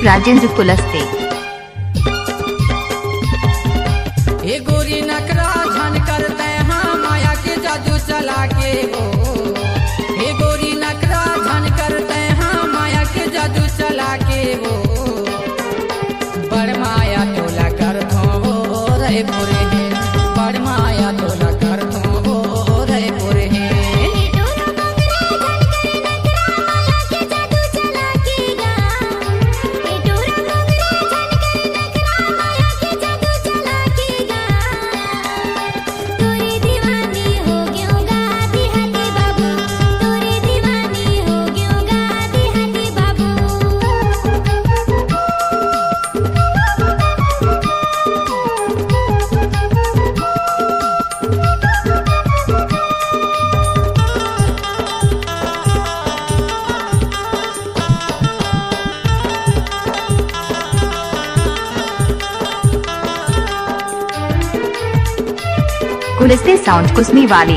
राजेंद्र कुलस्ते। ये गोरी नखरा झन करते हाँ माया के जादू चला के हो। ये गोरी नखरा झन करते हाँ माया के जादू चला के हो। बड़ माया तोला कर दो रे बुरे हैं, बड़ माया तोला कर दो रे बुरे हैं। कुलस्ते साउंड कुसमी वाले।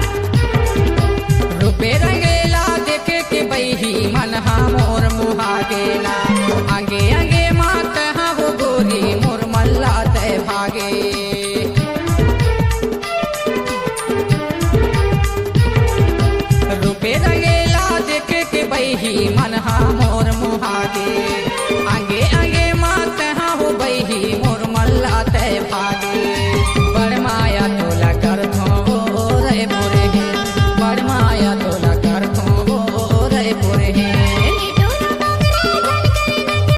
रुपये